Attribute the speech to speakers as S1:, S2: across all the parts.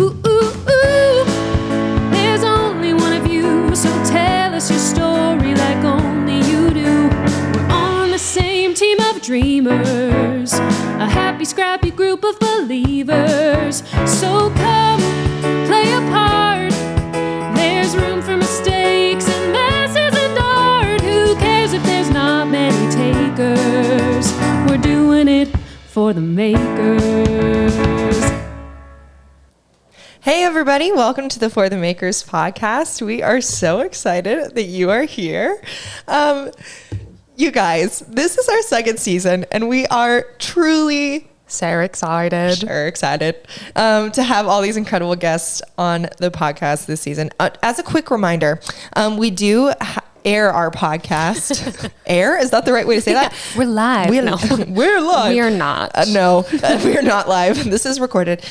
S1: Ooh, ooh, ooh. There's only one of you, so tell us your story like only you do. We're on the same team of dreamers, a happy, scrappy group of believers. So come, play a part. There's room for mistakes and messes and art. Who cares if there's not many takers? We're doing it for the makers.
S2: Hey everybody, welcome to the For the Makers podcast. We are so excited that you are here. You guys, this is our second season and we are truly
S3: so excited
S2: to have all these incredible guests on the podcast this season. As a quick reminder, we do air our podcast. Air? Is that the right way to say that?
S3: We're live.
S2: We're live.
S3: We are not.
S2: No, we are not live. This is recorded.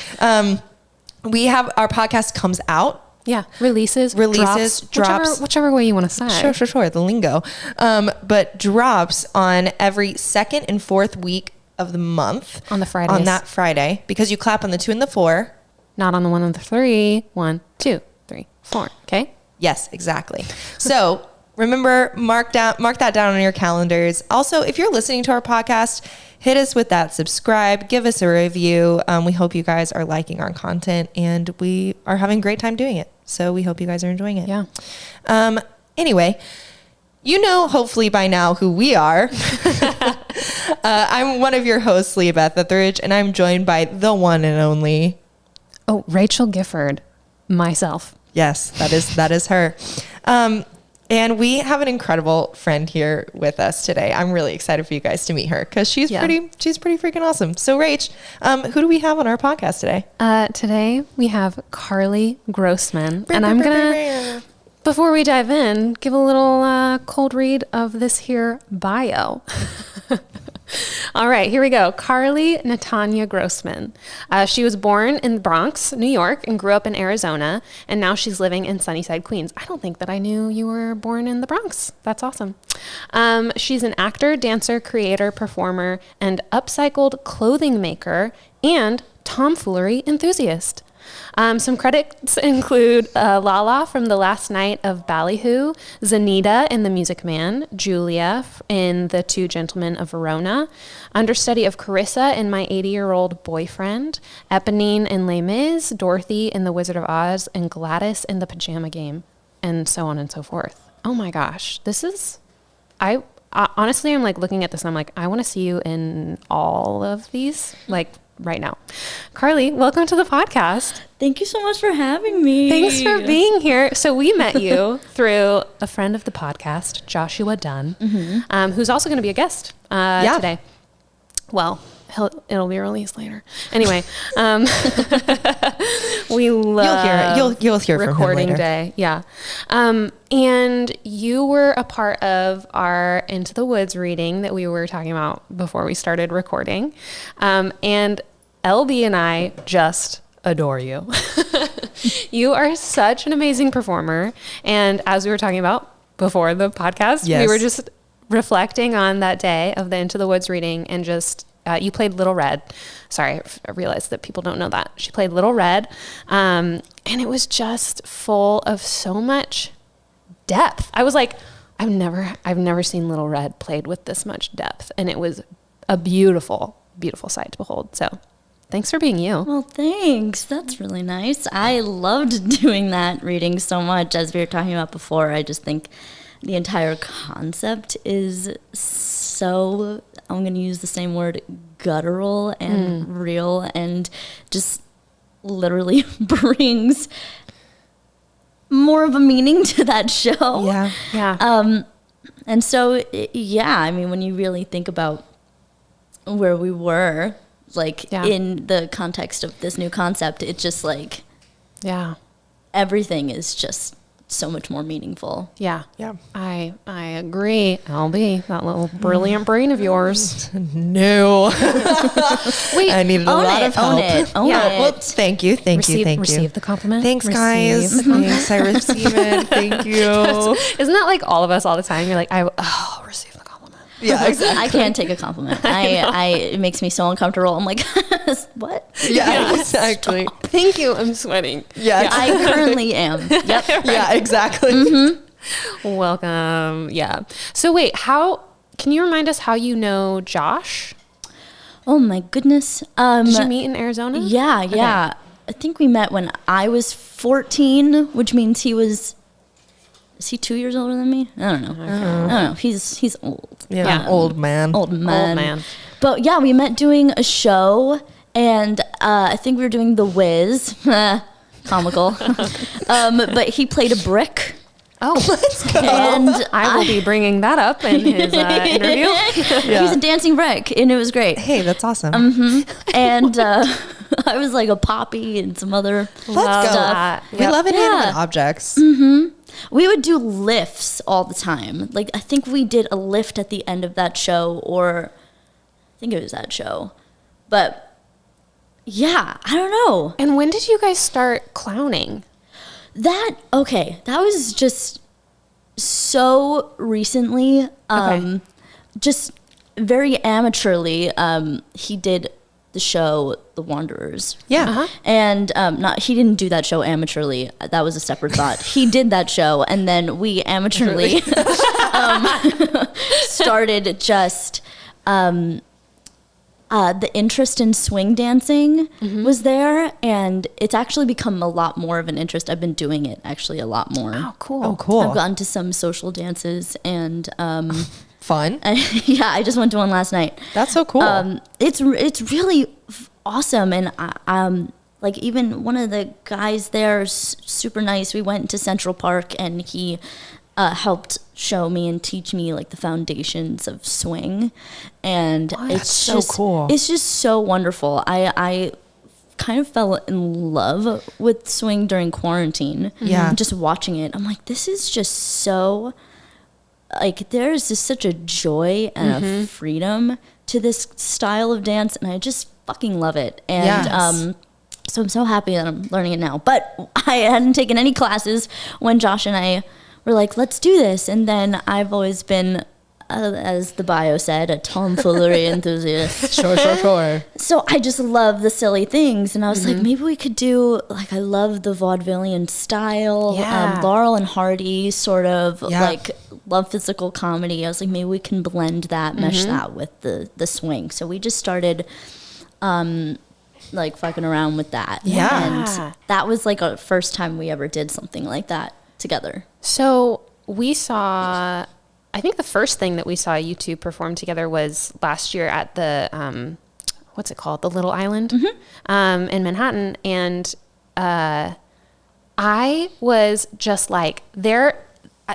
S2: We have our podcast comes out.
S3: Yeah. Releases, drops. Whichever way you want to say.
S2: Sure. The lingo. But drops on every second and fourth week of the month.
S3: On the Fridays.
S2: On that Friday. Because you clap on the 2 and the 4.
S3: Not on the 1 and the 3. 1, 2, 3, 4. Okay?
S2: Yes, exactly. So remember, mark that down on your calendars. Also, if you're listening to our podcast, hit us with that subscribe, give us a review. We hope you guys are liking our content and we are having a great time doing it. So we hope you guys are enjoying it.
S3: Yeah.
S2: Anyway, you know, hopefully by now who we are. I'm one of your hosts, Leah Beth Etheridge, and I'm joined by the one and only.
S3: Oh, Rachel Gifford. Myself.
S2: Yes, that is her. And we have an incredible friend here with us today. I'm really excited for you guys to meet her because she's pretty freaking awesome. So Rach, who do we have on our podcast today?
S3: Today we have Carly Grossman. And I'm going to, before we dive in, give a little cold read of this here bio. All right, here we go. Carly Natania Grossman. She was born in the Bronx, New York, and grew up in Arizona, and now she's living in Sunnyside, Queens. I don't think that I knew you were born in the Bronx. That's awesome. She's an actor, dancer, creator, performer, and upcycled clothing maker, and tomfoolery enthusiast. Some credits include Lala from the Last Night of Ballyhoo, Zaneeta in The Music Man, Julia in the Two Gentlemen of Verona, understudy of Carissa in My 80-Year-Old Boyfriend, Eponine in Les Mis, Dorothy in The Wizard of Oz, and Gladys in the Pajama Game, and so on and so forth. Oh my gosh, this is... I honestly, I'm like looking at this and I'm like, I want to see you in all of these, like right now. Carly, welcome to the podcast.
S4: Thank you so much for having me.
S3: Thanks for being here. So we met you through a friend of the podcast, Joshua Dunn, who's also going to be a guest today. Well, it'll be released later. Anyway, we love
S2: you'll hear from him
S3: recording
S2: later.
S3: day. Yeah. And you were a part of our Into the Woods reading that we were talking about before we started recording. And LB and I just adore you. You are such an amazing performer. And as we were talking about before the podcast, we were just reflecting on that day of the Into the Woods reading and just, you played Little Red. Sorry, I realized that people don't know that. She played Little Red. And it was just full of so much depth. I was like, I've never seen Little Red played with this much depth. And it was a beautiful, beautiful sight to behold. So thanks for being you.
S4: Well, thanks. That's really nice. I loved doing that reading so much. As we were talking about before, I just think the entire concept is so, I'm going to use the same word, guttural and real, and just literally brings more of a meaning to that show.
S3: Yeah.
S4: And so, I mean, when you really think about where we were, like in the context of this new concept, it's just like, everything is just so much more meaningful.
S3: Yeah. I agree. LB, that little brilliant brain of yours.
S2: No. I needed a lot of help.
S4: Own it.
S2: Well, thank you.
S3: Receive the compliment.
S2: Thanks, guys. Thanks, I receive it. Thank you.
S3: Isn't that like all of us all the time? You're like, receive the compliment.
S2: Yeah, exactly.
S4: I can't take a compliment. It makes me so uncomfortable. I'm like, what?
S2: Yeah, exactly.
S3: Thank you. I'm sweating.
S2: Yeah.
S4: I currently am. Yep.
S2: Yeah, exactly.
S3: Welcome. Yeah. So wait, can you remind us how you know Josh?
S4: Oh my goodness.
S3: Did you meet in Arizona?
S4: Yeah, yeah. I think we met when I was 14, which means is he 2 years older than me? I don't know. I don't know. He's old.
S2: Yeah, old man.
S4: Old man.
S3: Old man.
S4: But yeah, we met doing a show, and I think we were doing The Wiz. Comical. But he played a brick.
S3: Oh,
S2: Let's go.
S4: And
S3: I will be bringing that up in his interview.
S4: He's a dancing brick, and it was great.
S2: Hey, that's awesome.
S4: And I was like a poppy and some other
S2: Let's go.
S3: that.
S2: We love inanimate objects.
S4: We would do lifts all the time. Like, I think we did a lift at the end of that show, or I think it was that show. But yeah, I don't know.
S3: And when did you guys start clowning?
S4: That was just so recently.
S3: Okay.
S4: Just very amateurly. He did the show The Wanderers.
S2: Yeah.
S3: Uh-huh.
S4: And he didn't do that show amateurly. That was a separate thought. He did that show, and then we amateurly started just the interest in swing dancing was there, and it's actually become a lot more of an interest. I've been doing it actually a lot more.
S3: Oh, cool.
S2: Oh, cool.
S4: I've gotten to some social dances, and
S2: Fun.
S4: yeah, I just went to one last night.
S2: That's so cool.
S4: It's really awesome, and like even one of the guys there is super nice. We went to Central Park, and he helped show me and teach me like the foundations of swing, and it's
S2: so
S4: just
S2: cool.
S4: It's just so wonderful. I kind of fell in love with swing during quarantine.
S2: Yeah.
S4: Just watching it, I'm like, this is just so. Like, there's just such a joy and a freedom to this style of dance, and I just fucking love it. And
S2: Yes.
S4: so I'm so happy that I'm learning it now. But I hadn't taken any classes when Josh and I were like, let's do this. And then I've always been, as the bio said, a tomfoolery enthusiast.
S2: Sure.
S4: So I just love the silly things. And I was like, maybe we could do, like, I love the vaudevillian style.
S3: Yeah.
S4: Laurel and Hardy sort of,
S2: Yeah.
S4: like, love physical comedy. I was like, maybe we can blend that, mesh that with the swing. So we just started, like, fucking around with that.
S2: Yeah.
S4: And that was, like, our first time we ever did something like that together.
S3: So we saw, I think the first thing that we saw you two perform together was last year at the, what's it called? The Little Island in Manhattan. And I was just like,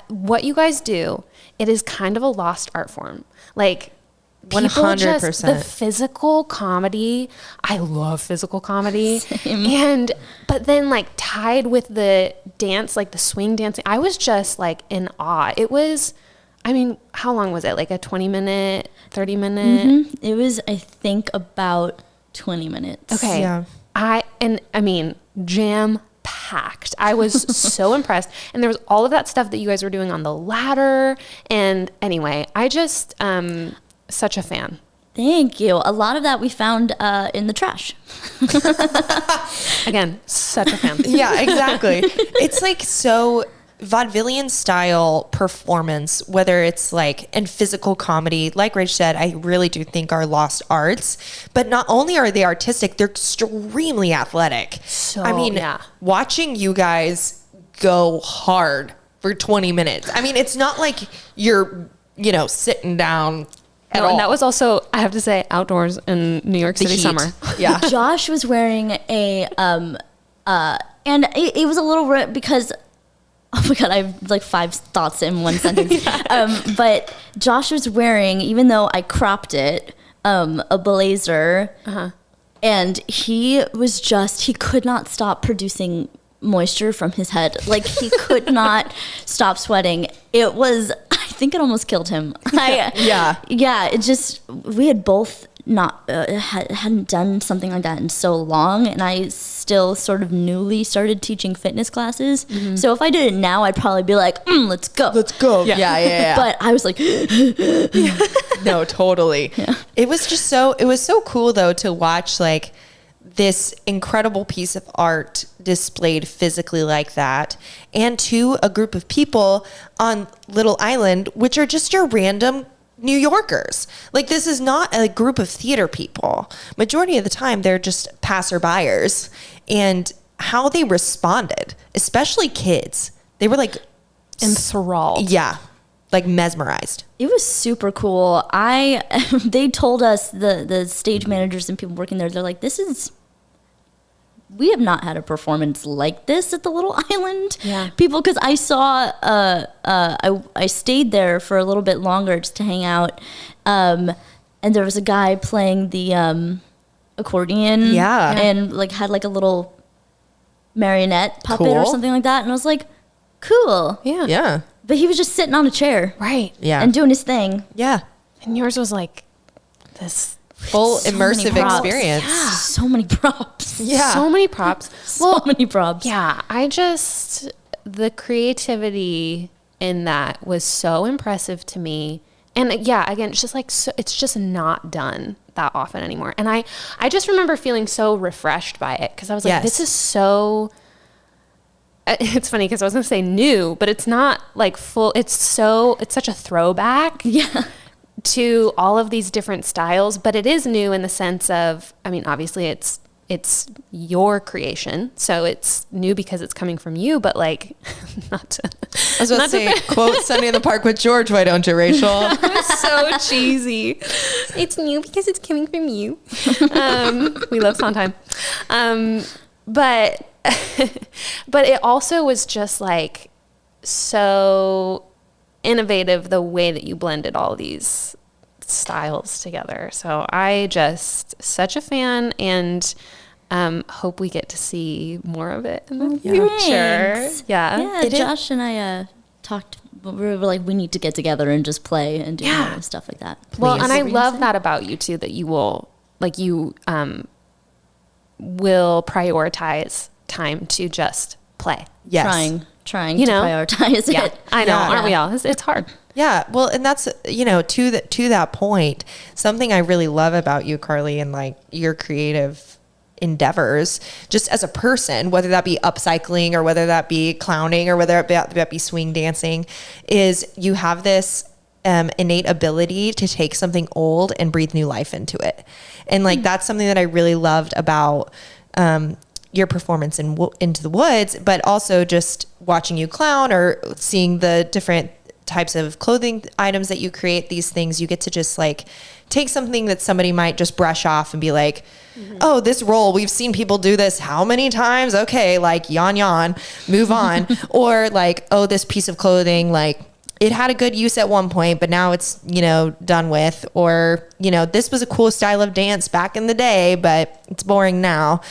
S3: what you guys do, it is kind of a lost art form. Like, people
S2: 100%.
S3: the physical comedy, I love physical comedy. But then like tied with the dance, like the swing dancing, I was just like in awe. It was, I mean, how long was it? Like a 20-minute, 30-minute?
S4: It was, I think, about 20 minutes.
S3: Okay.
S2: Yeah.
S3: I mean, jam packed. I was so impressed. And there was all of that stuff that you guys were doing on the ladder. And anyway, I just, such a fan.
S4: Thank you. A lot of that we found in the trash.
S3: Again, such a fan.
S2: Yeah, exactly. It's like so vaudevillian style performance, whether it's like in physical comedy, like Rach said, I really do think are lost arts. But not only are they artistic, they're extremely athletic.
S3: So,
S2: I mean,
S3: yeah.
S2: watching you guys go hard for 20 minutes. I mean, it's not like you're, sitting down at all.
S3: And that was also, I have to say, outdoors in New York City
S2: heat.
S3: summer.
S2: Yeah.
S4: Josh was wearing a, and it was a little weird because, oh my God, I have like 5 thoughts in one sentence. But Josh was wearing, even though I cropped it, a blazer. And he could not stop producing moisture from his head. Like, he could not stop sweating. I think it almost killed him.
S2: Yeah.
S4: Yeah, it just, we had both hadn't done something like that in so long, and I still sort of newly started teaching fitness classes. So if I did it now, I'd probably be like, let's go.
S2: Yeah.
S4: But I was like,
S2: No, totally. Yeah. It was so cool though to watch like this incredible piece of art displayed physically like that, and to a group of people on Little Island, which are just your random New Yorkers. Like, this is not a group of theater people. Majority of the time, they're just passerbyers. And how they responded, especially kids, they were like
S3: enthralled.
S2: Yeah, like mesmerized.
S4: it was super cool. They told us, the stage managers and people working there, they're like, we have not had a performance like this at the Little Island.
S3: Yeah.
S4: People, because I saw, I stayed there for a little bit longer just to hang out. And there was a guy playing the accordion.
S2: Yeah.
S4: And like had like a little marionette puppet or
S2: Cool.
S4: something like that. And I was like, cool.
S3: Yeah.
S2: Yeah.
S4: But he was just sitting on a chair.
S3: Right.
S2: Yeah.
S4: And doing his thing.
S2: Yeah.
S3: And yours was like this.
S2: Full
S4: So many
S2: immersive
S4: props.
S2: experience.
S4: So many props.
S2: Yeah.
S3: So many props.
S4: So many props.
S3: Yeah, the creativity in that was so impressive to me. And yeah, again, it's just like, it's just not done that often anymore. And I just remember feeling so refreshed by it, because I was like,
S2: Yes.
S3: this is so, it's funny because I was going to say new, but it's not like full. It's such a throwback.
S4: Yeah.
S3: To all of these different styles, but it is new in the sense of, I mean, obviously it's your creation, so it's new because it's coming from you, but like, not to,
S2: I was about to say, quote Sunday in the Park with George, why don't you, Rachel?
S3: so cheesy. It's new because it's coming from you. We love Sondheim. But it also was just like so innovative, the way that you blended all these styles together. So such a fan, and hope we get to see more of it in the future.
S4: Thanks.
S3: Yeah.
S4: Yeah, Josh and I talked, we were like, we need to get together and just play and do more stuff like that.
S3: Well, and I
S4: Please.
S3: love that about you too, that you will will prioritize time to just play.
S2: Yes.
S4: Trying
S3: You
S4: to
S3: know?
S4: prioritize
S3: Yeah,
S4: it.
S3: I know,
S2: Yeah.
S3: aren't we all? It's hard.
S2: Yeah, well, and that's, to that point, something I really love about you, Carly, and like your creative endeavors, just as a person, whether that be upcycling or whether that be clowning or whether that be swing dancing, is you have this innate ability to take something old and breathe new life into it. And like, that's something that I really loved about your performance in Into the Woods, but also just watching you clown or seeing the different types of clothing items that you create. These things, you get to just like take something that somebody might just brush off and be like, oh, this role, we've seen people do this how many times? Okay, like yawn, move on. Or like, oh, this piece of clothing, like it had a good use at one point, but now it's, done with. Or, this was a cool style of dance back in the day, but it's boring now.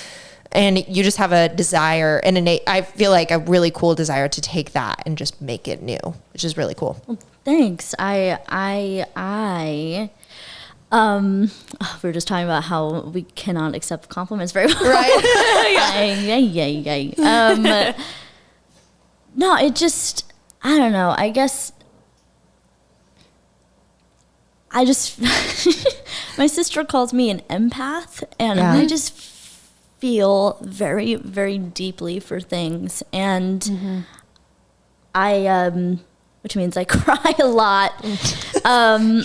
S2: And you just have a desire and I feel like a really cool desire to take that and just make it new, which is really cool.
S4: Well, thanks. We were just talking about how we cannot accept compliments very well.
S2: Right.
S4: No, it just, I don't know. I guess my sister calls me an empath, and
S2: Yeah.
S4: I just feel very, very deeply for things. And which means I cry a lot.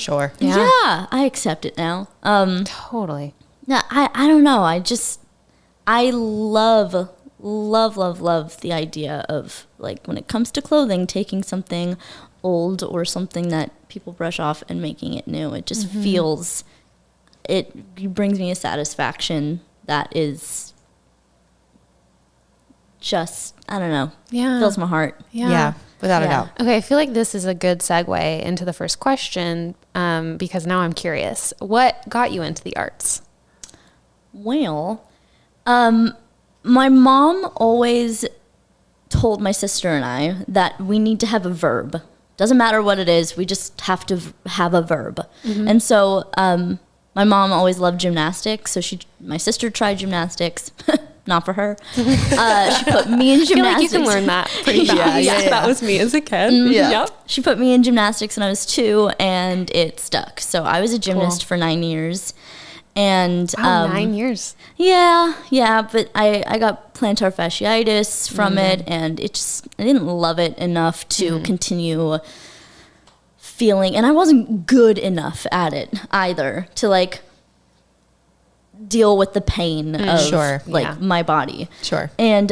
S2: Sure.
S4: Yeah, I accept it now.
S3: Totally.
S4: No, I don't know. I love the idea of, like, when it comes to clothing, taking something old or something that people brush off and making it new. It just feels, it brings me a satisfaction that is just, I don't know, fills my heart.
S2: Yeah. Without a doubt.
S3: Okay, I feel like this is a good segue into the first question, because now I'm curious. What got you into the arts?
S4: Well, my mom always told my sister and I that we need to have a verb. Doesn't matter what it is, we just have to have a verb. And so my mom always loved gymnastics, so my sister tried gymnastics. Not for her. She put me in gymnastics.
S3: I feel like you can learn that pretty fast.
S2: Yeah.
S3: That was me as a kid.
S2: Yeah.
S3: Yep.
S4: She put me in gymnastics when I was 2, and it stuck. So I was a gymnast
S3: Cool.
S4: for 9 years. And
S3: Wow, 9 years.
S4: yeah, but I got plantar fasciitis from it, and I didn't love it enough to continue feeling, and I wasn't good enough at it either to like deal with the pain of
S2: Sure.
S4: my body.
S2: Sure.
S4: And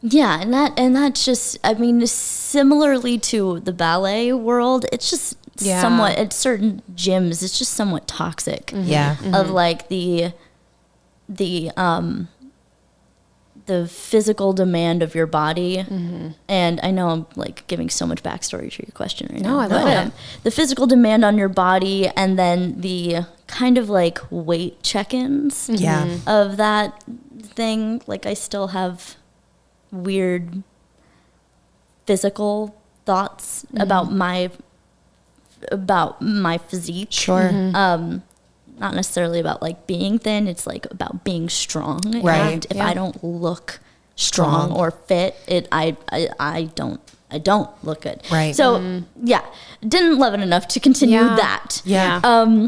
S4: yeah, and that's just, I mean, similarly to the ballet world, it's just somewhat at certain gyms, it's just somewhat toxic.
S2: Yeah.
S4: Of like the physical demand of your body. And I know I'm like giving so much backstory to your question right now.
S3: No, I love it.
S4: The physical demand on your body, and then the kind of like weight check-ins
S2: Yeah.
S4: of that thing. Like I still have weird physical thoughts about my physique.
S2: Sure.
S4: Not necessarily about like being thin, it's like about being strong.
S2: Right.
S4: And if I don't look strong or fit, I don't look good.
S2: Right.
S4: So yeah, didn't love it enough to continue that.
S2: Yeah.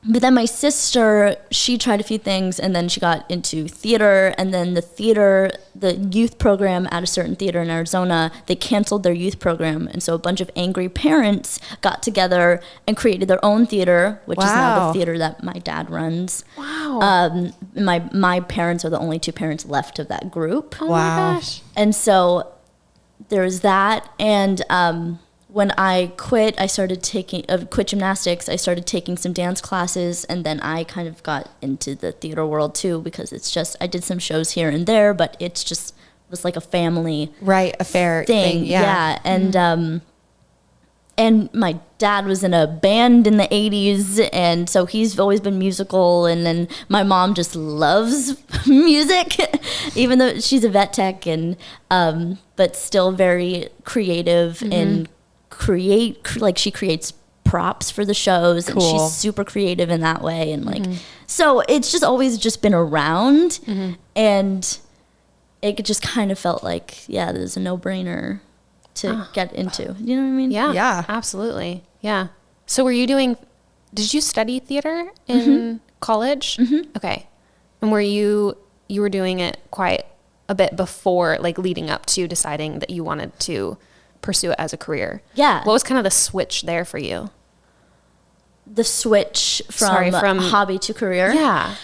S4: But then my sister, she tried a few things, and then she got into theater, and then the youth program at a certain theater in Arizona, they canceled their youth program. And so a bunch of angry parents got together and created their own theater, which is now
S2: Wow.
S4: the theater that my dad runs.
S3: Wow.
S4: My parents are the only 2 parents left of that group.
S3: Oh
S2: Wow.
S3: my gosh.
S4: And so there was that. And when I quit, quit gymnastics, I started taking some dance classes, and then I kind of got into the theater world too, because it's just, I did some shows here and there, but it's just was like a family
S2: Right. A fair thing. Yeah.
S4: And my dad was in a band in the 80s, and so he's always been musical, and then my mom just loves music, even though she's a vet tech, and but still very creative and she creates props for the shows, and
S2: Cool.
S4: she's super creative in that way, and like so it's just always just been around, and it just kind of felt like there's a no-brainer to get into. You know what I mean?
S3: Yeah.
S2: Yeah.
S3: Absolutely. Yeah. So did you study theater in college? Okay. And you were doing it quite a bit before, like leading up to deciding that you wanted to pursue it as a career.
S4: Yeah.
S3: What was kind of the switch there for you?
S4: The switch from hobby to career.
S3: Yeah.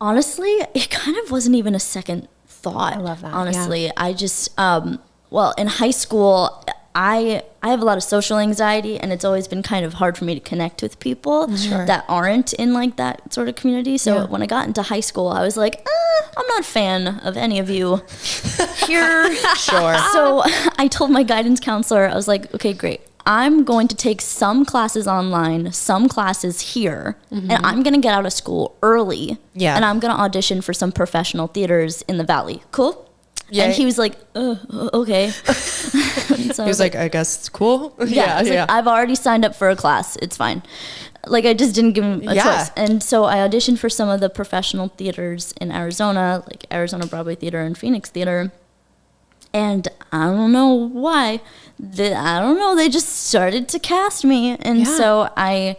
S4: Honestly, it kind of wasn't even a second thought.
S3: I love that,
S4: Honestly, I just well, in high school, I have a lot of social anxiety, and it's always been kind of hard for me to connect with people that aren't in like that sort of community. So when I got into high school, I was like, I'm not a fan of any of you here.
S2: Sure.
S4: So I told my guidance counselor, I was like, okay, great. I'm going to take some classes online, some classes here, and I'm going to get out of school early.
S2: Yeah.
S4: And I'm going to audition for some professional theaters in the Valley. Cool?
S2: Yeah.
S4: And he was like, okay. So
S2: He was like, I guess it's cool.
S4: I was like, I've already signed up for a class. It's fine. Like, I just didn't give him a choice. And so I auditioned for some of the professional theaters in Arizona, like Arizona Broadway Theater and Phoenix Theater. And I don't know why. They just started to cast me. And so I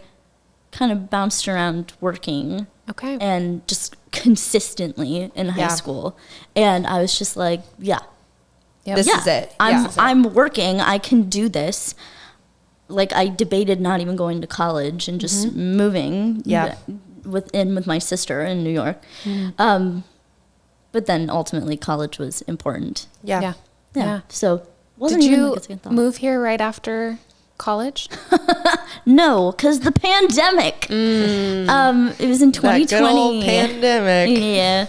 S4: kind of bounced around working.
S3: Okay.
S4: And just consistently in high school. And I was just like,
S2: This is it.
S4: I'm working. I can do this. Like, I debated not even going to college and just moving with my sister in New York. But then ultimately college was important.
S2: Yeah.
S4: So wasn't
S3: Did
S4: even
S3: you
S4: like a second thought.
S3: move here right after college?
S4: No, because the pandemic. It was in 2020.
S2: That good old pandemic.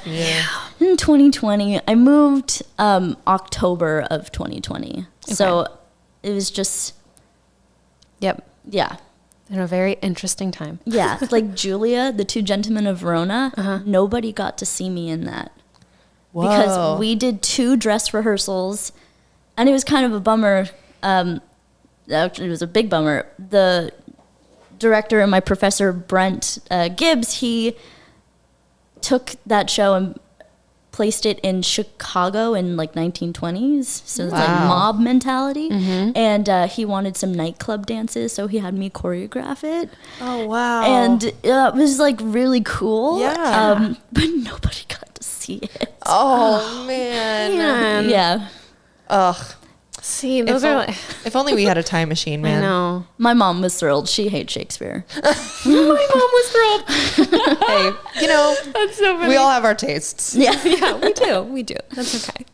S4: Yeah. In 2020, I moved October of 2020. So it was just,
S3: Yep.
S4: yeah.
S3: In a very interesting time.
S4: Yeah. Like Julia, the Two Gentlemen of Verona, nobody got to see me in that.
S2: Whoa.
S4: Because we did 2 dress rehearsals, and it was kind of a bummer. Actually, it was a big bummer. The director and my professor, Brent Gibbs, he took that show and placed it in Chicago in like 1920s. So it's like mob mentality. And he wanted some nightclub dances, so he had me choreograph it.
S2: Oh, wow.
S4: And it was like really cool.
S2: Yeah.
S4: But nobody got to see it.
S2: Oh, man.
S4: Yeah.
S2: Ugh.
S3: See, those are like,
S2: If only we had a time machine, man.
S3: I know.
S4: My mom was thrilled. She hates Shakespeare.
S2: My mom was thrilled. Hey, you know,
S3: That's so funny.
S2: we all have our tastes.
S4: Yeah.
S3: Yeah, we do. We do. That's okay.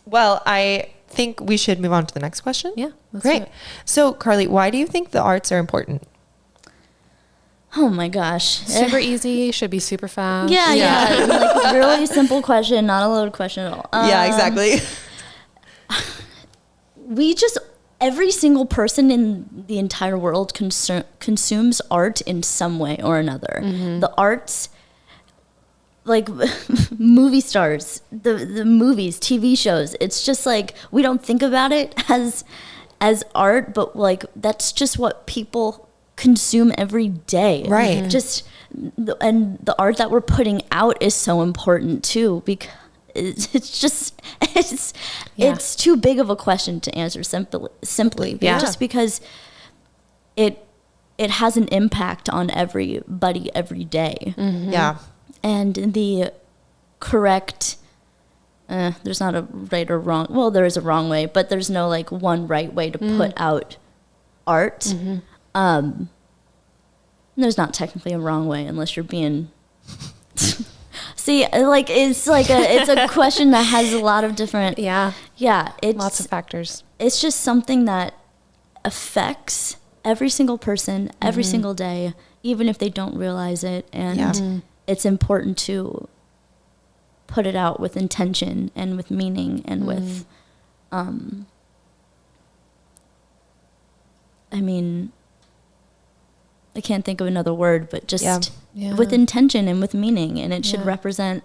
S2: Well, I think we should move on to the next question.
S3: Yeah, let's
S2: Great.
S3: do it.
S2: So, Carly, why do you think the arts are important?
S4: Oh my gosh.
S3: Super easy. Should be super fast.
S4: Yeah. Like really simple question, not a loaded question at all.
S2: Yeah, exactly.
S4: We just, every single person in the entire world consumes art in some way or another. The arts, like movie stars, the movies, TV shows, it's just like, we don't think about it as art, but like, that's just what people consume every day.
S2: Right.
S4: And the art that we're putting out is so important too, because it's too big of a question to answer simply.
S3: Yeah.
S4: Just because it has an impact on everybody every day.
S2: Yeah.
S4: And the correct, there's not a right or wrong, well, there is a wrong way, but there's no like one right way to put out art. There's not technically a wrong way unless you're being see, like it's a question that has a lot of different it's
S3: Lots of factors.
S4: It's just something that affects every single person every single day, even if they don't realize it. And it's important to put it out with intention and with meaning and with I mean, I can't think of another word, but just with intention and with meaning, and it should represent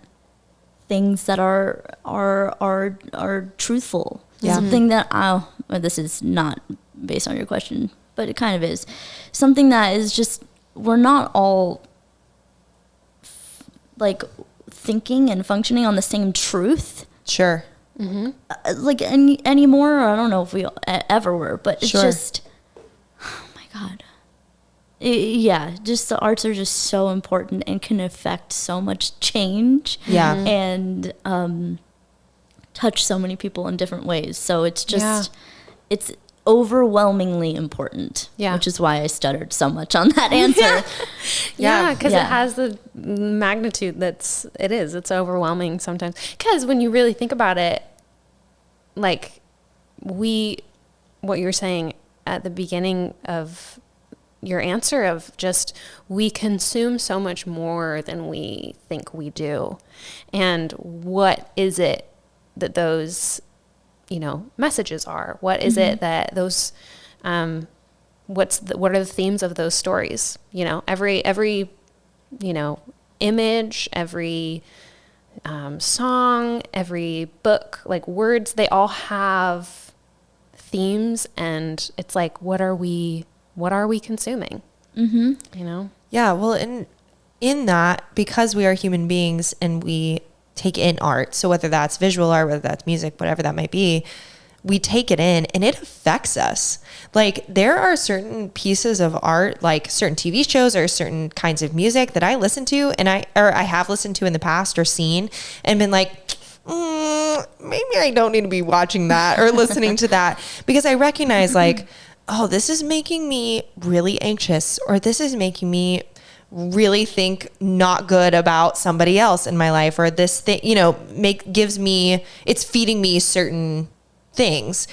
S4: things that are truthful. Something that well, this is not based on your question, but it kind of is. Something that is just, we're not all like thinking and functioning on the same truth.
S2: Sure.
S4: Like anymore. I don't know if we ever were, but it's just, oh my God. Just the arts are just so important and can affect so much change. And touch so many people in different ways. So it's just, it's overwhelmingly important. Which is why I stuttered so much on that answer.
S3: Because it has the magnitude it's overwhelming sometimes. Because when you really think about it, like what you're saying at the beginning of your answer of just, we consume so much more than we think we do. And what is it that those, messages are? What is it that those, what are the themes of those stories? Every image, every song, every book, like words, they all have themes, and it's like, what are we consuming?
S2: Yeah. Well, in that, because we are human beings and we take in art, so whether that's visual art, whether that's music, whatever that might be, we take it in and it affects us. Like, there are certain pieces of art, like certain TV shows or certain kinds of music that I listen to and I have listened to in the past or seen and been like, maybe I don't need to be watching that or listening to that, because I recognize like, oh, this is making me really anxious, or this is making me really think not good about somebody else in my life, or this thing, it's feeding me certain things.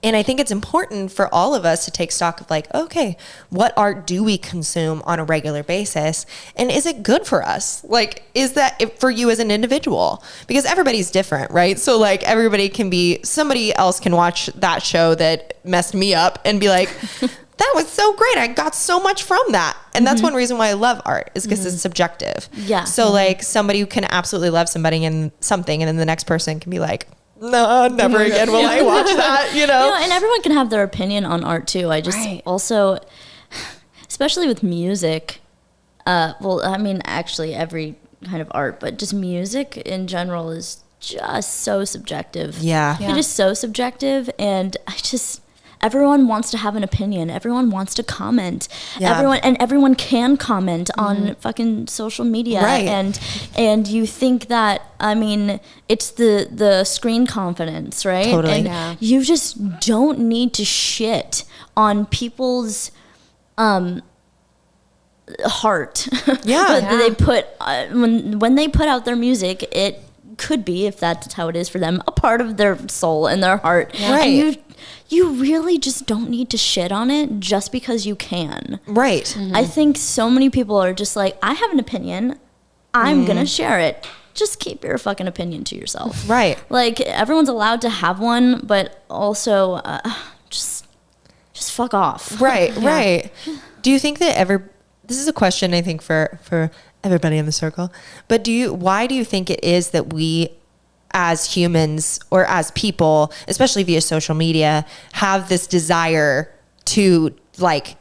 S2: And I think it's important for all of us to take stock of like, okay, what art do we consume on a regular basis? And is it good for us? Like, is that for you as an individual? Because everybody's different, right? So like somebody else can watch that show that messed me up and be like, that was so great. I got so much from that. And that's one reason why I love art, is because it's subjective.
S4: Yeah.
S2: So like somebody who can absolutely love somebody and something, and then the next person can be like, no, never again will I watch that, you know?
S4: And everyone can have their opinion on art too. I just also, especially with music, well, I mean, actually every kind of art, but just music in general is just so subjective.
S2: Yeah.
S4: It's just so subjective. And everyone wants to have an opinion. Everyone wants to comment.
S2: Yeah.
S4: Everyone can comment on fucking social media.
S2: Right.
S4: And you think that, I mean, it's the screen confidence, right?
S2: Totally.
S4: And you just don't need to shit on people's heart.
S2: Yeah.
S4: They put when they put out their music, it could be, if that's how it is for them, a part of their soul and their heart.
S2: Right.
S4: And you really just don't need to shit on it just because you can.
S2: Right.
S4: I think so many people are just like, I have an opinion, I'm gonna share it. Just keep your fucking opinion to yourself.
S2: Right.
S4: Like, everyone's allowed to have one, but also just fuck off.
S2: Right. Right. Do you think that this is a question I think for everybody in the circle, but why do you think it is that we as humans or as people, especially via social media, have this desire to like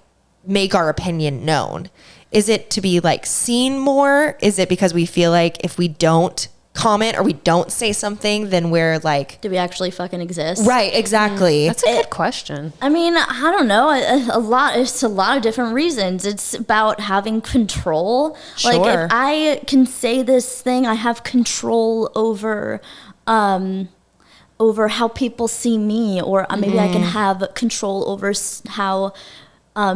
S2: make our opinion known? Is it to be like seen more? Is it because we feel like if we don't comment or we don't say something, then we're like,
S4: do we actually fucking exist?
S2: Right, exactly.
S3: That's a good question.
S4: I mean, I don't know. It's a lot of different reasons. It's about having control.
S2: Sure.
S4: Like, if I can say this thing, I have control over how people see me, or maybe I can have control over how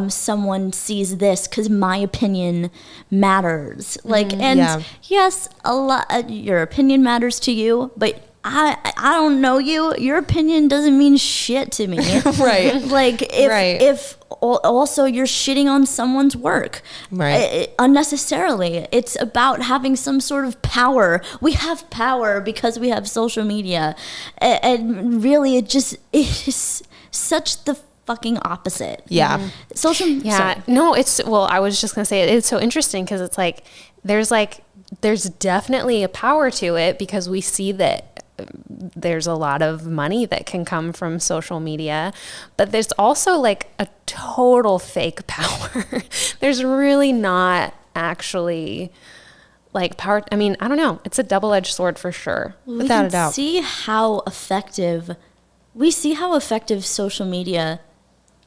S4: someone sees this, because my opinion matters. Like, and yes, a lot, your opinion matters to you, but I don't know you. Your opinion doesn't mean shit to me.
S2: Right.
S4: Like, if also you're shitting on someone's work,
S2: right,
S4: unnecessarily. It's about having some sort of power. We have power because we have social media, and really, it is such the fucking opposite.
S2: Yeah.
S4: Social.
S3: Yeah. No, I was just gonna say it's so interesting because it's there's definitely a power to it, because we see that there's a lot of money that can come from social media, but there's also like a total fake power. There's really not actually like power. I mean, I don't know. It's a double-edged sword for sure.
S2: Without a doubt.
S4: We see how effective social media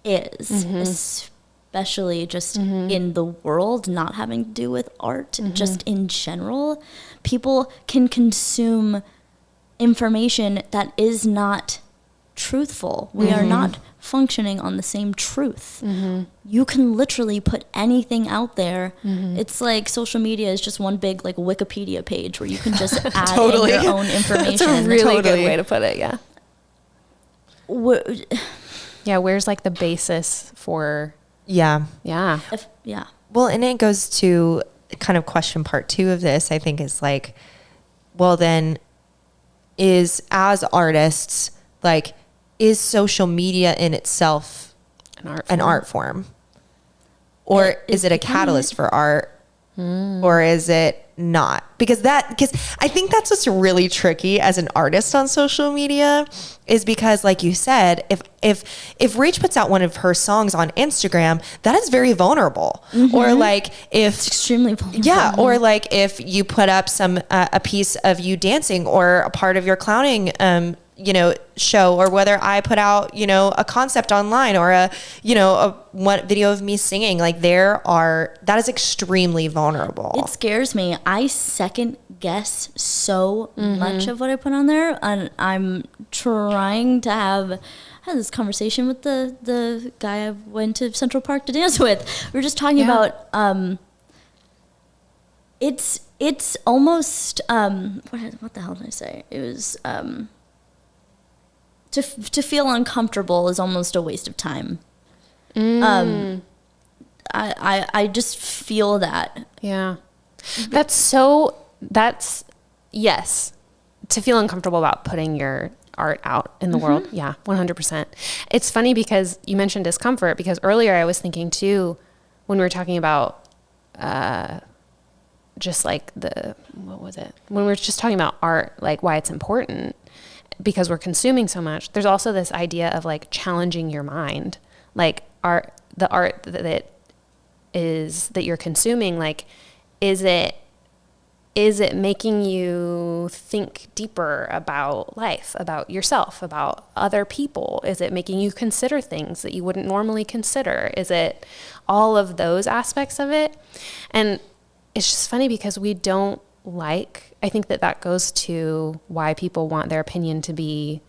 S4: is, especially just in the world, not having to do with art, just in general. People can consume information that is not truthful. We are not functioning on the same truth. You can literally put anything out there. It's like social media is just one big like Wikipedia page where you can just add in your own information.
S3: That's a really good way to put it. Yeah. Yeah. Where's like the basis for?
S2: Yeah.
S3: Yeah.
S2: Well, and it goes to kind of question part 2 of this, I think, is like, well, then is, as artists, like, is social media in itself an art form? Or is it a catalyst for art? Or is it not? Because I think that's what's really tricky as an artist on social media, is because, like you said, if Rach puts out one of her songs on Instagram, that is very vulnerable. Or like it's
S4: extremely vulnerable.
S2: Yeah. Or like if you put up a piece of you dancing or a part of your clowning, show, or whether I put out, a concept online, or a one video of me singing, like that is extremely vulnerable.
S4: It scares me. I second guess so much of what I put on there, and I'm trying to I had this conversation with the guy I went to Central Park to dance with. We were just talking about it's almost what the hell did I say? It was to feel uncomfortable is almost a waste of time. I just feel that.
S3: Yeah. Yes. To feel uncomfortable about putting your art out in the world. Yeah, 100%. It's funny because you mentioned discomfort, because earlier I was thinking too, when we were talking about just like what was it? When we were just talking about art, like why it's important. because we're consuming so much, there's also this idea of like challenging your mind, like the art that you're consuming, like, is it making you think deeper about life, about yourself, about other people? Is it making you consider things that you wouldn't normally consider? Is it all of those aspects of it? And it's just funny because we don't I think that goes to why people want their opinion to be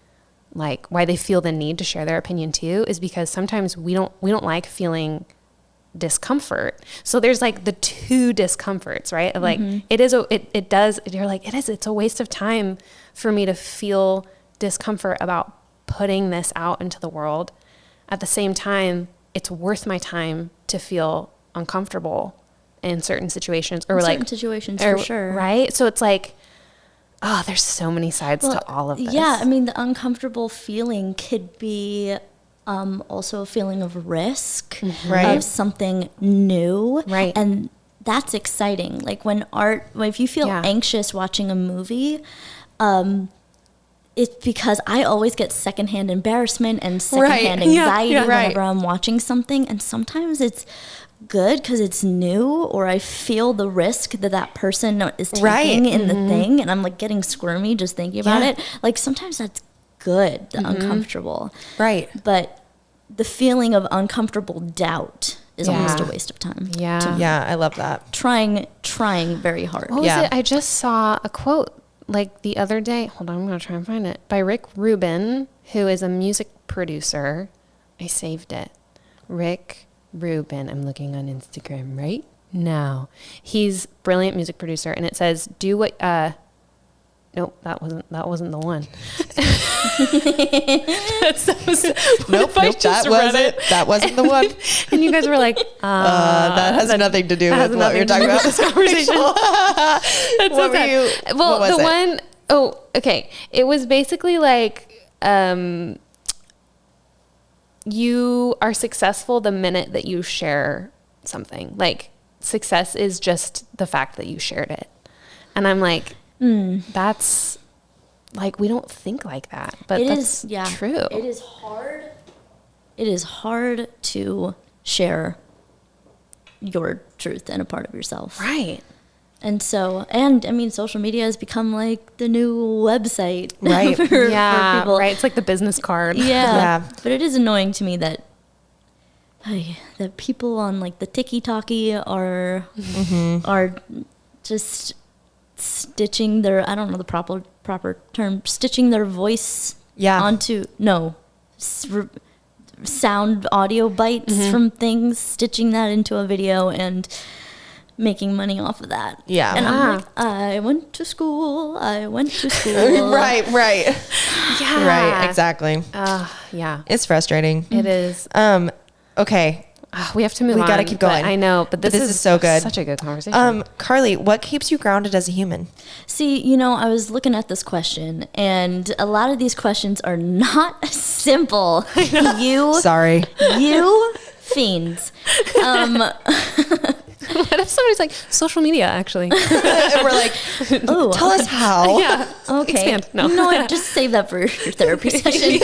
S3: like, why they feel the need to share their opinion too, is because sometimes we don't like feeling discomfort. So there's like the two discomforts, right? Of like, it's a waste of time for me to feel discomfort about putting this out into the world. At the same time, it's worth my time to feel uncomfortable in certain situations, or
S4: for sure.
S3: Right? So it's like, oh, there's so many sides to all of this.
S4: Yeah, I mean, the uncomfortable feeling could be also a feeling of risk, of something new.
S3: Right.
S4: And that's exciting. Like if you feel anxious watching a movie, it's because I always get secondhand embarrassment and secondhand anxiety whenever I'm watching something. And sometimes it's good because it's new, or I feel the risk that person is taking in the thing, and I'm like getting squirmy just thinking about it. Like sometimes that's good, the uncomfortable.
S2: Right.
S4: But the feeling of uncomfortable doubt is almost a waste of time.
S3: Yeah.
S2: Yeah, I love that.
S4: Trying very hard.
S3: What was it? I just saw a quote like the other day. Hold on, I'm going to try and find it. By Rick Rubin, who is a music producer. I saved it. Rick Rubin. I'm looking on Instagram right now. He's a brilliant music producer, and it says, do what nope, that wasn't the one.
S2: That wasn't the one.
S3: And you guys were like,
S2: that has nothing to do with what we were talking about this conversation.
S3: Okay. It was basically like, you are successful the minute that you share something. Like, success is just the fact that you shared it. And I'm like, that's like, we don't think like that, but that's true.
S4: It is hard. It is hard to share your truth and a part of yourself.
S3: Right.
S4: And so, and I mean, social media has become like the new website.
S2: Right.
S4: for people.
S3: Right. It's like the business card.
S4: Yeah. But it is annoying to me that people on like the TikTok are just stitching their, I don't know the proper term, stitching their voice onto sound audio bites from things, stitching that into a video and making money off of that.
S2: Yeah.
S4: And I'm like, I went to school.
S2: Right.
S3: Yeah.
S2: Right. Exactly.
S3: Yeah.
S2: It's frustrating.
S3: It is.
S2: Okay.
S3: We have to move on.
S2: We got to keep going.
S3: I know, but this
S2: is so good.
S3: Such a good conversation.
S2: Carly, what keeps you grounded as a human?
S4: See, I was looking at this question, and a lot of these questions are not simple.
S2: Sorry.
S4: You fiends.
S3: What if somebody's like, social media, actually?
S2: And we're like, oh, tell us how.
S3: Yeah.
S4: Okay.
S3: Expand. No.
S4: No, just save that for your therapy session.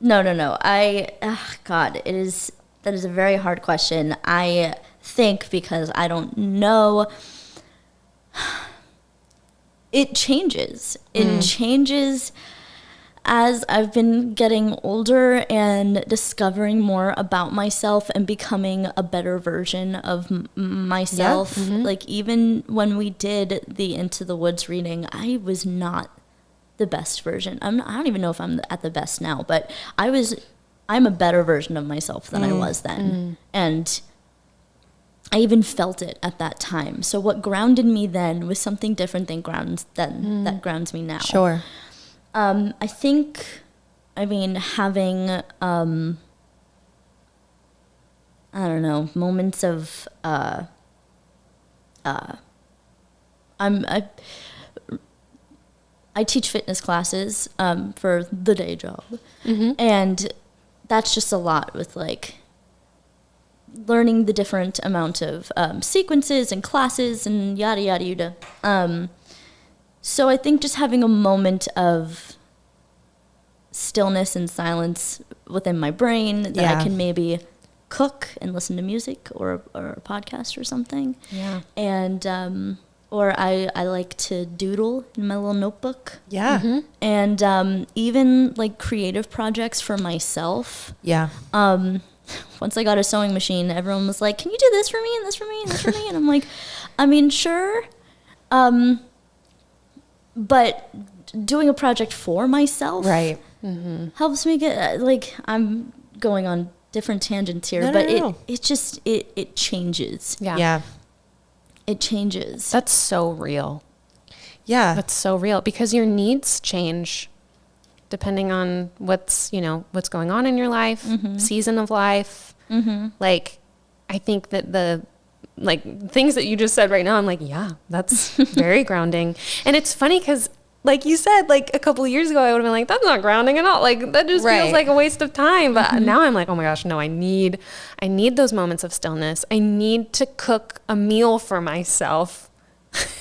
S4: No. God, that is a very hard question. I think because I don't know. It changes. It changes as I've been getting older and discovering more about myself and becoming a better version of myself. Yeah. Like, even when we did the Into the Woods reading, I was not the best version. I don't even know if I'm at the best now, but I'm a better version of myself than I was then. And I even felt it at that time. So what grounded me then was something different that grounds me now.
S2: Sure.
S4: I think, having, I don't know, moments of, I teach fitness classes for the day job. And that's just a lot with, like, learning the different amount of sequences and classes and yada, yada, yada. So I think just having a moment of stillness and silence within my brain that I can maybe cook and listen to music or a podcast or something.
S3: Yeah.
S4: And or I like to doodle in my little notebook.
S2: Yeah.
S3: Mm-hmm.
S4: And even like creative projects for myself.
S2: Yeah.
S4: Once I got a sewing machine, everyone was like, "Can you do this for me and this for me and this for me?" And I'm like, I mean, sure. But doing a project for myself
S2: Right.
S4: helps me get, like, I'm going on different tangents here, but it just, it changes.
S3: Yeah.
S2: Yeah.
S4: It changes.
S3: That's so real.
S2: Yeah.
S3: That's so real because your needs change depending on what's going on in your life, season of life. Like, I think that the things that you just said right now, I'm like, yeah, that's very grounding. And it's funny because, like you said, like a couple of years ago, I would have been like, that's not grounding at all. Like, that just feels like a waste of time. But now I'm like, oh my gosh, no, I need those moments of stillness. I need to cook a meal for myself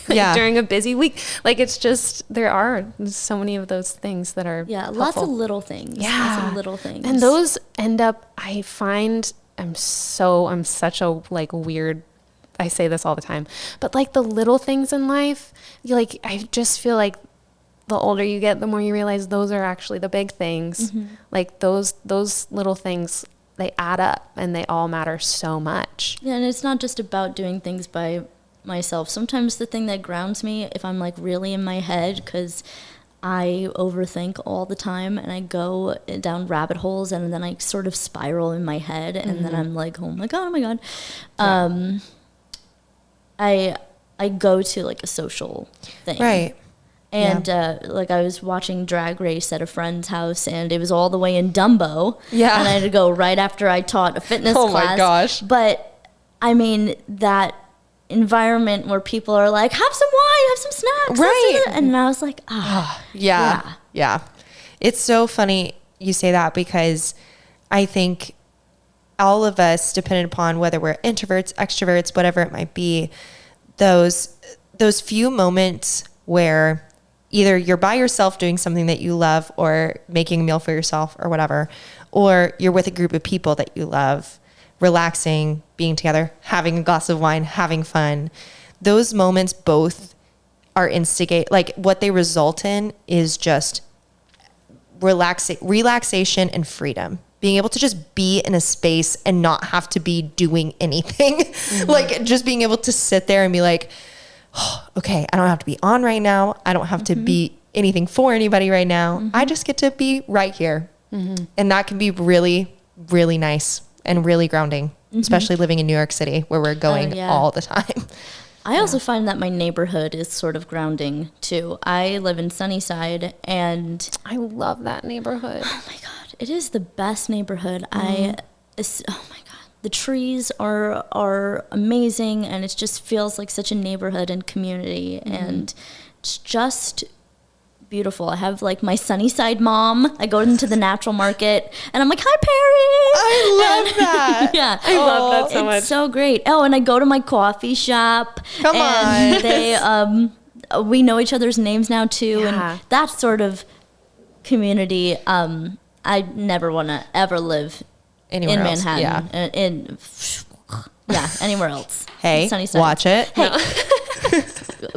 S3: during a busy week. Like, it's just, there are so many of those things that are
S4: lots of little things. Lots of little things.
S3: And those end up, I find, I'm such a like weird, I say this all the time, but like the little things in life, like, I just feel like the older you get, the more you realize those are actually the big things. Like those little things, they add up and they all matter so much.
S4: Yeah, and it's not just about doing things by myself. Sometimes the thing that grounds me, if I'm like really in my head, because I overthink all the time and I go down rabbit holes and then I sort of spiral in my head and then I'm like, oh my God. I go to like a social thing.
S2: Right.
S4: And like I was watching Drag Race at a friend's house and it was all the way in Dumbo. Yeah. And I had to go right after I taught a fitness class. Oh my gosh. But I mean, that environment where people are like, have some wine, have some snacks.
S2: Right.
S4: And I was like,
S2: Yeah. It's so funny you say that because I think all of us, depending upon whether we're introverts, extroverts, whatever it might be, those few moments where either you're by yourself doing something that you love or making a meal for yourself or whatever, or you're with a group of people that you love, relaxing, being together, having a glass of wine, having fun. Those moments both are like what they result in is just relaxation and freedom. Being able to just be in a space and not have to be doing anything. Like just being able to sit there and be like, oh, okay, I don't have to be on right now. I don't have to be anything for anybody right now. I just get to be right here. And that can be really, really nice and really grounding, especially living in New York City where we're going all the time.
S4: I also find that my neighborhood is sort of grounding too. I live in Sunnyside and
S3: I love that neighborhood.
S4: Oh my God, it is the best neighborhood. Oh my God. The trees are amazing and it just feels like such a neighborhood and community and it's just beautiful. I have like my Sunnyside mom. I go into the natural market and I'm like, hi Perry.
S2: I love that.
S4: Yeah.
S3: I love that so much.
S4: It's so great. Oh, and I go to my coffee shop.
S2: Come on.
S4: They we know each other's names now too.
S3: Yeah.
S4: And that sort of community, I never want to ever live
S2: Anywhere
S4: in
S2: else.
S4: Manhattan. Anywhere else.
S2: Hey,
S4: Sunnyside.
S2: watch it.
S4: Hey,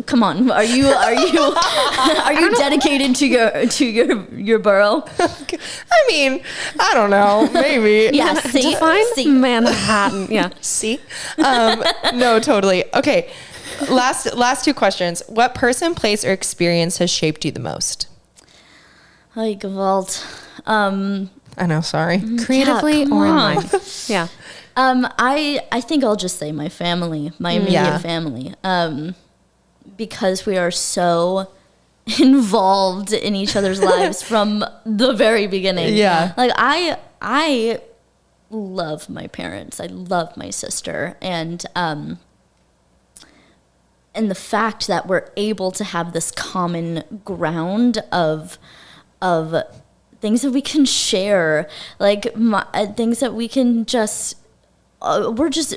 S4: come on. Are you dedicated to your borough?
S2: I mean, I don't know. Maybe.
S4: Yeah.
S3: Define Manhattan. Yeah.
S2: See? No, totally. Okay. Last two questions. What person, place, or experience has shaped you the most?
S4: Hi, Gewalt.
S2: I know, sorry.
S3: Creatively or in life. Yeah.
S4: I think I'll just say my family, my immediate family. Because we are so involved in each other's lives from the very beginning.
S2: Yeah.
S4: Like I love my parents. I love my sister and the fact that we're able to have this common ground of things that we can share, like things that we can just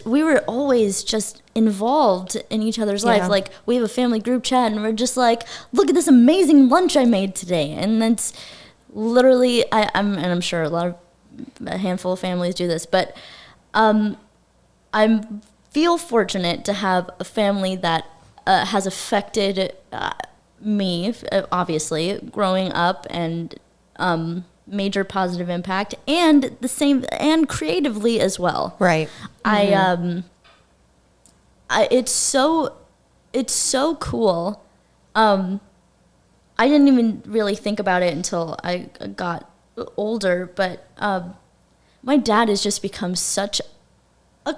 S4: we were always just involved in each other's life. Like, we have a family group chat, and we're just like, look at this amazing lunch I made today. And that's literally, I'm sure a handful of families do this, but I feel fortunate to have a family that has affected me, obviously, growing up, and major positive impact, and creatively as well.
S2: Right.
S4: It's so cool. I didn't even really think about it until I got older, but my dad has just become such a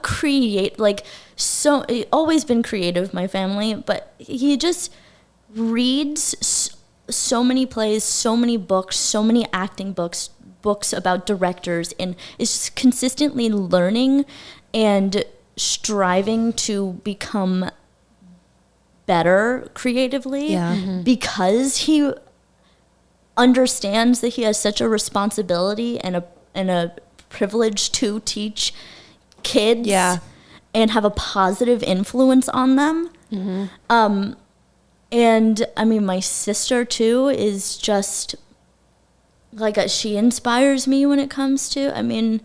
S4: always been creative, my family, but he just reads so many plays, so many books, so many acting books about directors, and is just consistently learning and striving to become better creatively, because he understands that he has such a responsibility and a privilege to teach kids and have a positive influence on them. And I mean, my sister too is just like, she inspires me when it comes to, I mean,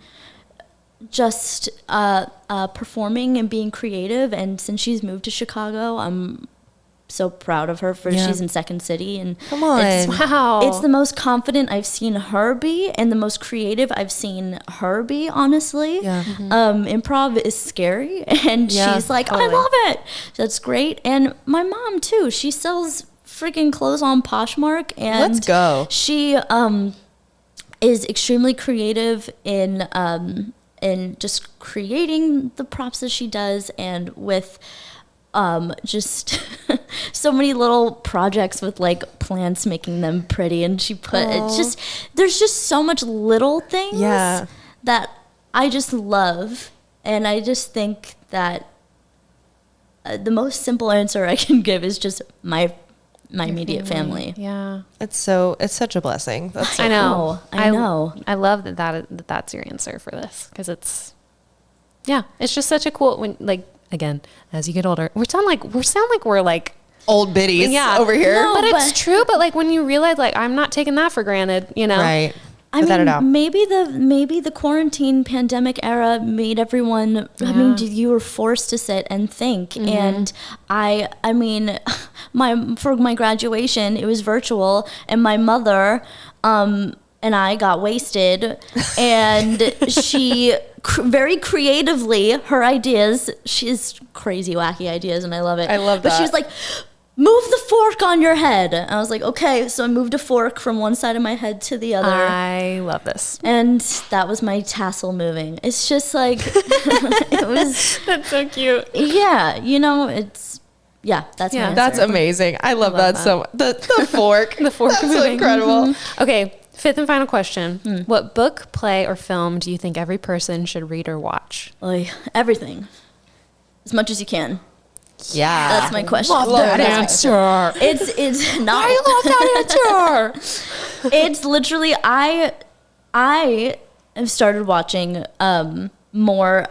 S4: just performing and being creative. And since she's moved to Chicago, I'm so proud of her she's in Second City, and
S2: Come on.
S4: it's the most confident I've seen her be, and the most creative I've seen her be, honestly. Improv is scary, and she's like, I love it. That's great. And my mom too, she sells freaking clothes on Poshmark, and
S2: let's go.
S4: She is extremely creative in just creating the props that she does, and with just so many little projects with like plants, making them pretty, and she put there's just so much little things that I just love, and I just think that the most simple answer I can give is just my immediate family.
S2: It's such a blessing. That's so
S3: I know.
S2: cool.
S4: I know.
S3: I love that's your answer for this, because it's just such a cool, when, like, again, as you get older, we sound like we're like
S2: old biddies over here.
S3: No, but it's true. But like, when you realize, like, I'm not taking that for granted, you know?
S2: Right.
S4: I mean, maybe the quarantine pandemic era made everyone, I mean, you were forced to sit and think. And I mean, for my graduation, it was virtual, and my mother, and I got wasted, and she very creatively, her ideas, she has crazy, wacky ideas, and I love it.
S2: I love that.
S4: But she was like, move the fork on your head. And I was like, okay. So I moved a fork from one side of my head to the other.
S3: I love this.
S4: And that was my tassel moving. It's just like, it was.
S3: That's so cute.
S4: Yeah. You know, that's my answer.
S2: That's amazing. I love that so much. The fork.
S3: The fork
S2: That's
S3: moving.
S2: incredible.
S3: Okay. Fifth and final question. What book, play, or film do you think every person should read or watch?
S4: Everything. As much as you can.
S2: Yeah.
S4: That's my question.
S2: Love that answer.
S4: It's not.
S2: I love that answer.
S4: It's literally, I have started watching more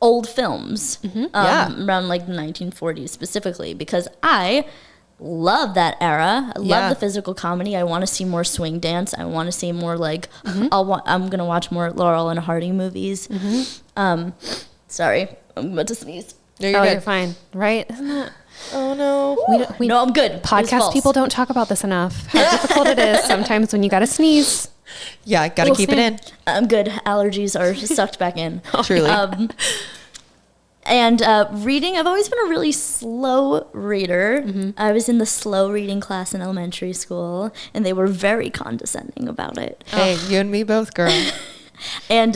S4: old films around like the 1940s specifically, because I love that era. I love the physical comedy. I want to see more swing dance. I want to see more like I'm gonna watch more Laurel and Hardy movies. Sorry, I'm about to sneeze.
S2: No, you're good.
S3: You're fine, right? Isn't that?
S2: Oh no.
S4: No, I'm good.
S3: Podcast people don't talk about this enough. How difficult it is sometimes when you gotta sneeze.
S2: Yeah, gotta keep it in.
S4: I'm good. Allergies are sucked back in.
S2: Truly.
S4: And reading, I've always been a really slow reader. I was in the slow reading class in elementary school, and they were very condescending about it.
S2: Hey, you and me both, girl.
S4: And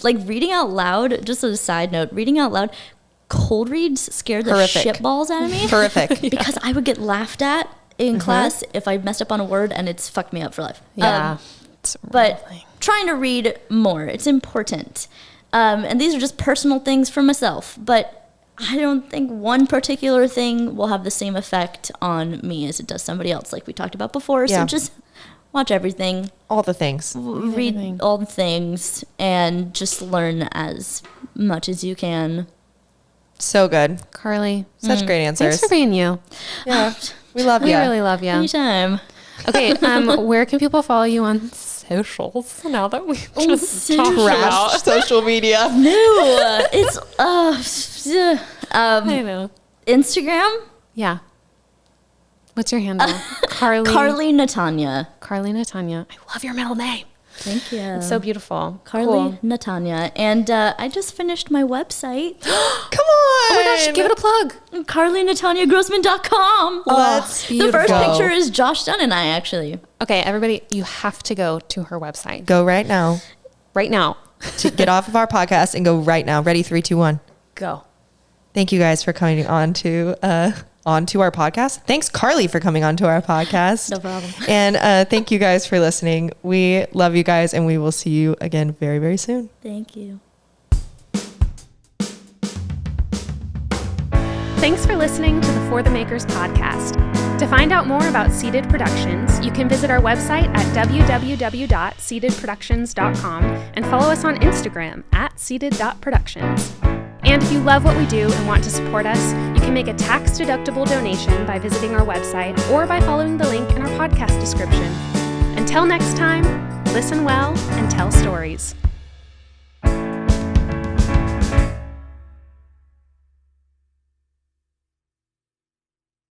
S4: like reading out loud, just as a side note, reading out loud, cold reads scared the shitballs out of me.
S2: Horrific.
S4: Because I would get laughed at in class if I messed up on a word, and it's fucked me up for life.
S3: Yeah.
S4: But trying to read more, it's important. And these are just personal things for myself, but I don't think one particular thing will have the same effect on me as it does somebody else, like we talked about before. So just watch everything,
S2: All the things.
S4: read all the things, and just learn as much as you can.
S2: So good.
S3: Carly,
S2: Such great answers.
S3: thanks for being you.
S2: Yeah. We love
S3: We
S2: you.
S3: really love you.
S4: Anytime.
S3: Okay, where can people follow you on socials now that we just talked about?
S2: Trash social media.
S4: No, it's
S3: I know.
S4: Instagram.
S3: Yeah. What's your handle?
S4: Carly Natania.
S3: Carly Natania. I love your middle name.
S4: Thank you.
S3: It's so beautiful.
S4: Carly
S3: Cool.
S4: Natania. And I just finished my website.
S2: Come on.
S3: Oh my gosh, give it a plug.
S4: CarlyNataniaGrossman.com.
S2: That's
S4: The first
S2: beautiful.
S4: picture is Josh Dunn and I, actually.
S3: Okay, everybody, you have to go to her website
S2: Go right now.
S3: right now.
S2: To get off of our podcast and go right now. Ready? 3, 2, 1.
S3: Go.
S2: Thank you guys for coming on to our podcast. Thanks, Carly, for coming on to our podcast.
S4: No problem.
S2: And thank you guys for listening. We love you guys, and we will see you again very, very soon.
S4: Thank you.
S1: Thanks for listening to the For the Makers podcast. To find out more about Seated Productions, you can visit our website at www.seatedproductions.com and follow us on Instagram at seated.productions. And if you love what we do and want to support us, you can make a tax-deductible donation by visiting our website or by following the link in our podcast description. Until next time, listen well and tell stories.